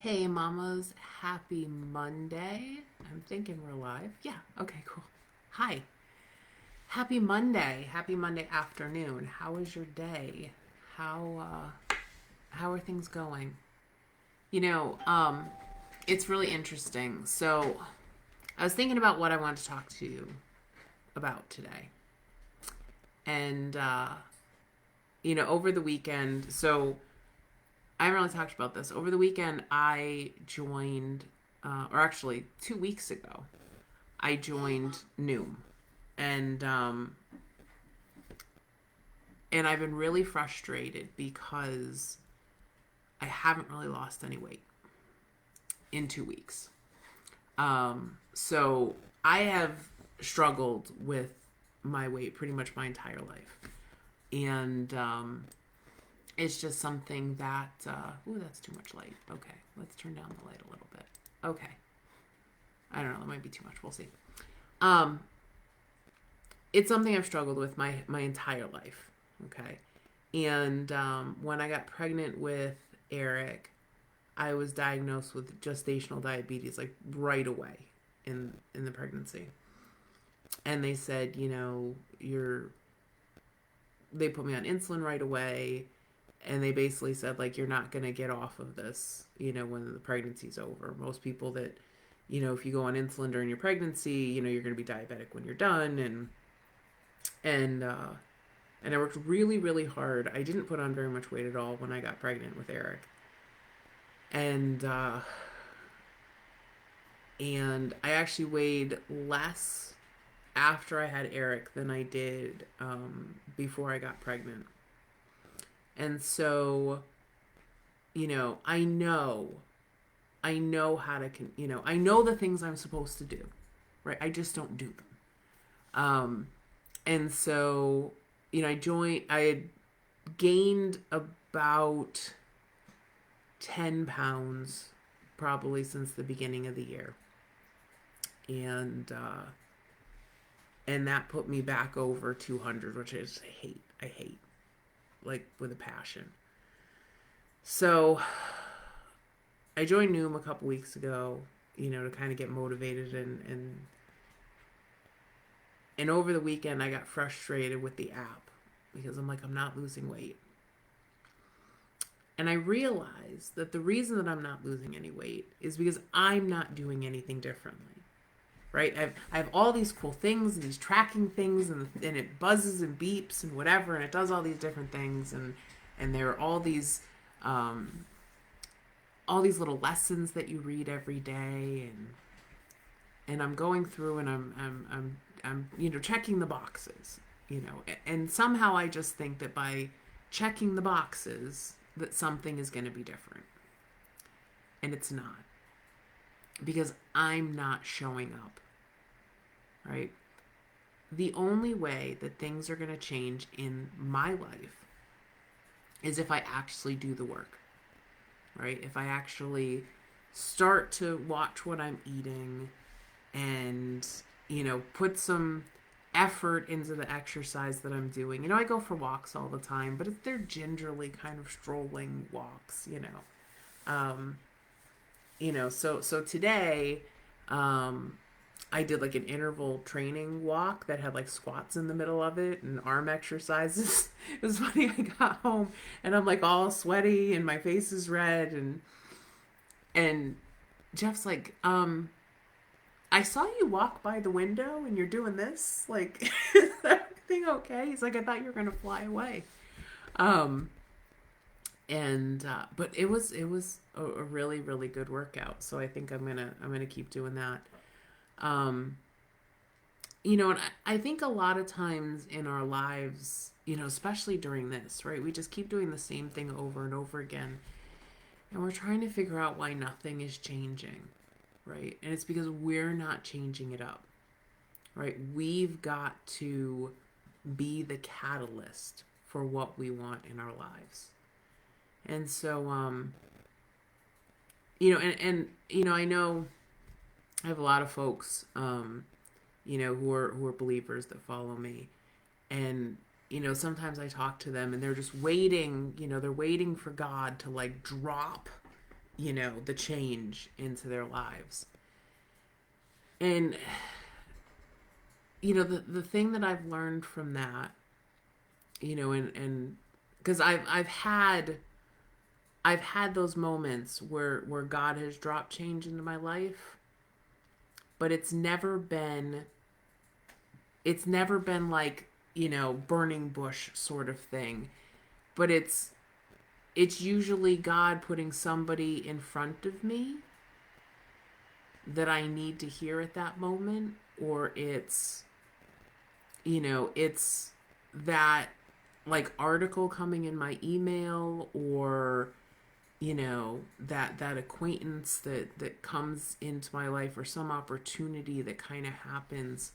Hey, mamas, happy Monday. I'm thinking we're live. Yeah, okay, cool. Hi. Happy Monday. Happy Monday afternoon. How was your day? How are things going? You know, it's really interesting. So, I was thinking about what I wanted to talk to you about today. And over the weekend, I haven't really talked about this. Over the weekend, I joined or actually 2 weeks ago, I joined Noom, and and I've been really frustrated because I haven't really lost any weight in 2 weeks. So I have struggled with my weight pretty much my entire life, and it's just something that ooh, that's too much light. Okay, let's turn down the light a little bit. Okay, I don't know, that might be too much. We'll see. Um, it's something I've struggled with my entire life. Okay, and when I got pregnant with Eric, I was diagnosed with gestational diabetes like right away in the pregnancy, and they said, you're. They put me on insulin right away, and they basically said like you're not gonna get off of this, when the pregnancy's over. Most people that, if you go on insulin during your pregnancy, you're gonna be diabetic when you're done, and uh, and I worked really, really hard. I didn't put on very much weight at all when I got pregnant with Eric, and I actually weighed less after I had Eric than I did before I got pregnant. And so, I know how to, I know the things I'm supposed to do, right? I just don't do them. Um, and so, I had gained about 10 pounds probably since the beginning of the year. And, and that put me back over 200, which I just hate. I hate, like, with a passion. So I joined Noom a couple weeks ago, to kind of get motivated, and over the weekend I got frustrated with the app because I'm not losing weight. And I realized that the reason that I'm not losing any weight is because I'm not doing anything differently. Right? I have all these cool things and these tracking things, and it buzzes and beeps and whatever, and it does all these different things, and there are all these little lessons that you read every day, and I'm going through, and I'm checking the boxes, and somehow I just think that by checking the boxes that something is going to be different, and it's not, because I'm not showing up. Right? The only way that things are going to change in my life is if I actually do the work. Right? If I actually start to watch what I'm eating, and put some effort into the exercise that I'm doing. I go for walks all the time, but they're gingerly kind of strolling walks. Um, so today, I did like an interval training walk that had like squats in the middle of it and arm exercises. It was funny. I got home and I'm like all sweaty and my face is red, and Jeff's like, I saw you walk by the window and you're doing this. Like, is everything okay? He's like, I thought you were gonna fly away. Um, and but it was a really, really good workout. So I think I'm gonna keep doing that. Um, and I think a lot of times in our lives, especially during this, right, we just keep doing the same thing over and over again, and we're trying to figure out why nothing is changing, right? And it's because we're not changing it up, right? We've got to be the catalyst for what we want in our lives. And so, I know I have a lot of folks, who are believers that follow me, and sometimes I talk to them and they're just waiting. They're waiting for God to like drop the change into their lives. And the thing that I've learned from that, and because I've had those moments where God has dropped change into my life, but it's never been like, burning bush sort of thing. But it's usually God putting somebody in front of me that I need to hear at that moment, or it's that like article coming in my email, or that acquaintance that comes into my life, or some opportunity that kind of happens.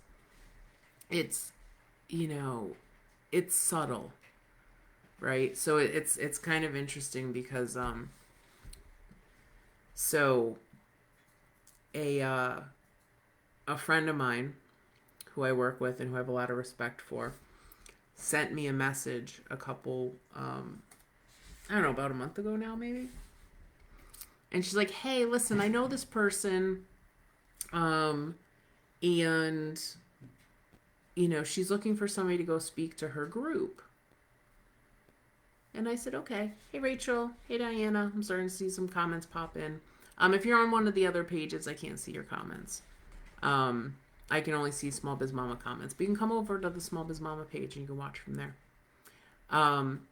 It's you know it's subtle, right? So it's kind of interesting because so a a friend of mine who I work with and who I have a lot of respect for sent me a message a couple I don't know, about a month ago now, maybe. And she's like, "Hey, listen, I know this person, um, and she's looking for somebody to go speak to her group." And I said, "Okay. Hey, Rachel. Hey, Diana. I'm starting to see some comments pop in. If you're on one of the other pages, I can't see your comments. Um, I can only see Small Biz Mama comments, but you can come over to the Small Biz Mama page and you can watch from there." Um,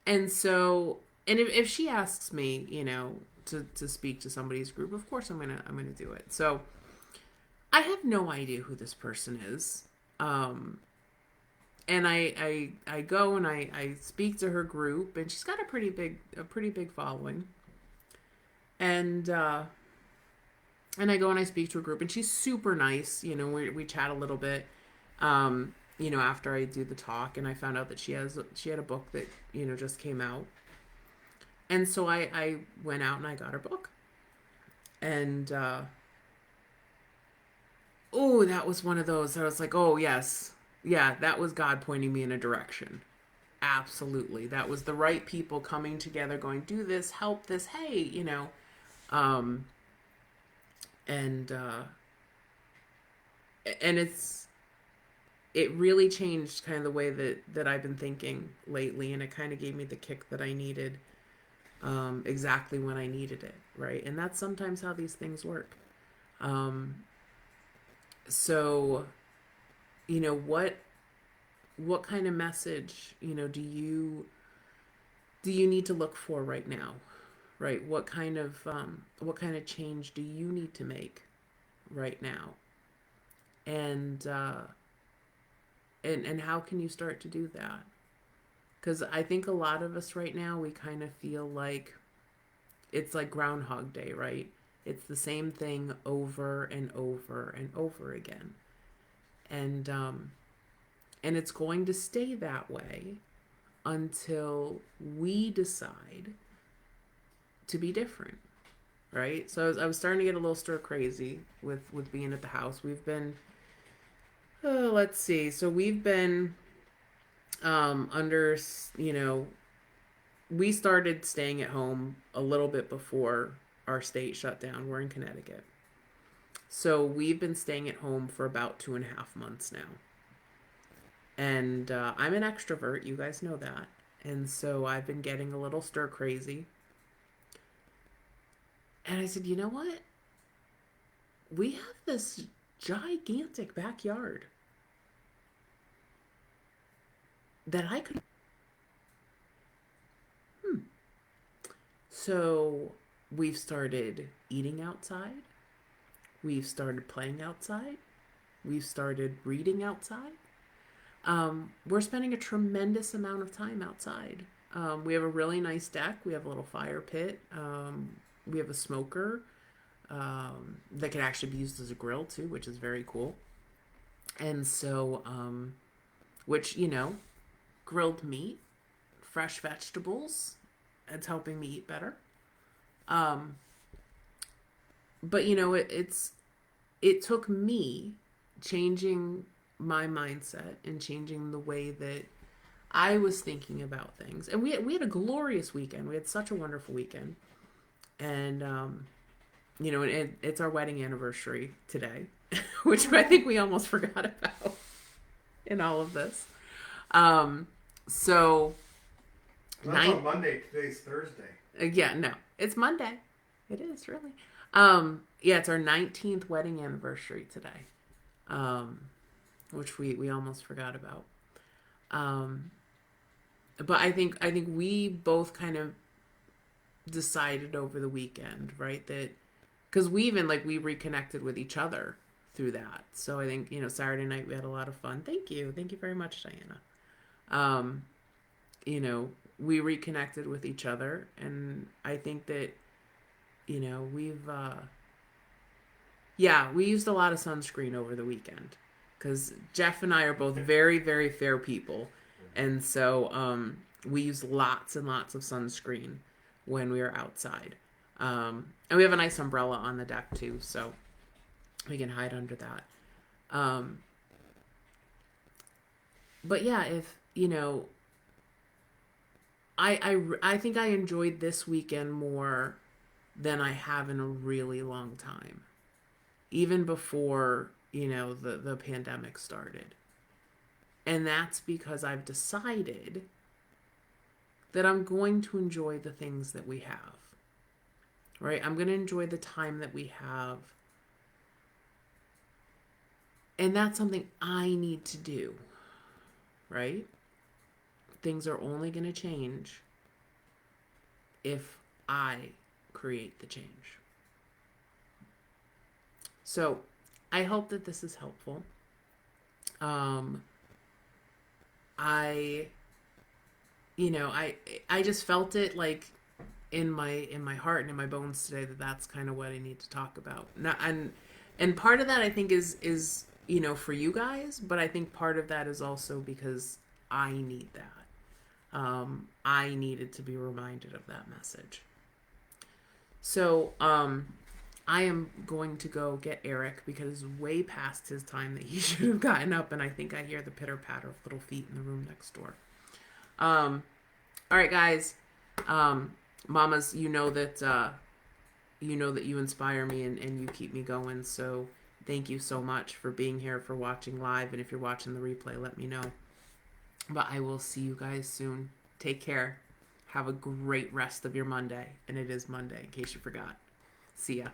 and so, and if she asks me, to speak to somebody's group, of course I'm gonna do it. So I have no idea who this person is. Um, and I go and I speak to her group, and she's got a pretty big following. And I go and I speak to a group, and she's super nice. We chat a little bit. After I do the talk, and I found out that she had a book that just came out. And so I went out and I got her book. And oh, that was one of those. I was like, oh yes, yeah, that was God pointing me in a direction. Absolutely, that was the right people coming together, going, do this, help this. Hey, um, and and it really changed kind of the way that I've been thinking lately, and it kind of gave me the kick that I needed, exactly when I needed it, right? And that's sometimes how these things work. Um, so, what kind of message, do you need to look for right now, right? What kind of change do you need to make right now, and and how can you start to do that? Because I think a lot of us right now, we kind of feel like it's like Groundhog Day, right? It's the same thing over and over and over again, and it's going to stay that way until we decide to be different, right? So I was starting to get a little stir crazy with being at the house. We've been, let's see, so we've been under, we started staying at home a little bit before our state shut down. We're in Connecticut. So we've been staying at home for about 2.5 months now. And I'm an extrovert, you guys know that. And so I've been getting a little stir crazy. And I said, you know what? We have this gigantic backyard that I could. So we've started eating outside. We've started playing outside. We've started reading outside. We're spending a tremendous amount of time outside. We have a really nice deck. We have a little fire pit. We have a smoker that can actually be used as a grill too, which is very cool. And so, which, grilled meat, fresh vegetables, it's helping me eat better. Um, but it took me changing my mindset and changing the way that I was thinking about things. And we had a glorious weekend. We had such a wonderful weekend. And it's our wedding anniversary today, which I think we almost forgot about in all of this. Um, so That's on Monday. Today's Thursday. Yeah, no, it's Monday. It is really. Yeah, it's our 19th wedding anniversary today, um, which we almost forgot about. Um, but I think we both kind of decided over the weekend, right, that because we even we reconnected with each other through that. So I think Saturday night we had a lot of fun. Thank you very much, Diana. Um, we reconnected with each other, and I think that we've yeah, we used a lot of sunscreen over the weekend because Jeff and I are both very, very fair people. And so we use lots and lots of sunscreen when we are outside. And we have a nice umbrella on the deck too, so we can hide under that. Um, but yeah, if, I think I enjoyed this weekend more than I have in a really long time, even before the pandemic started. And that's because I've decided that I'm going to enjoy the things that we have, right? I'm going to enjoy the time that we have, and that's something I need to do, right? Things are only going to change if I create the change. So I hope that this is helpful. I I just felt it in my heart and in my bones today that that's kind of what I need to talk about. Now, and part of that I think is for you guys, but I think part of that is also because I need that. I needed to be reminded of that message. So I am going to go get Eric because it's way past his time that he should have gotten up, and I think I hear the pitter patter of little feet in the room next door. All right, guys. Mamas, you know that you inspire me and you keep me going. So thank you so much for being here, for watching live, and if you're watching the replay, let me know. But I will see you guys soon. Take care. Have a great rest of your Monday, and it is Monday in case you forgot. See ya.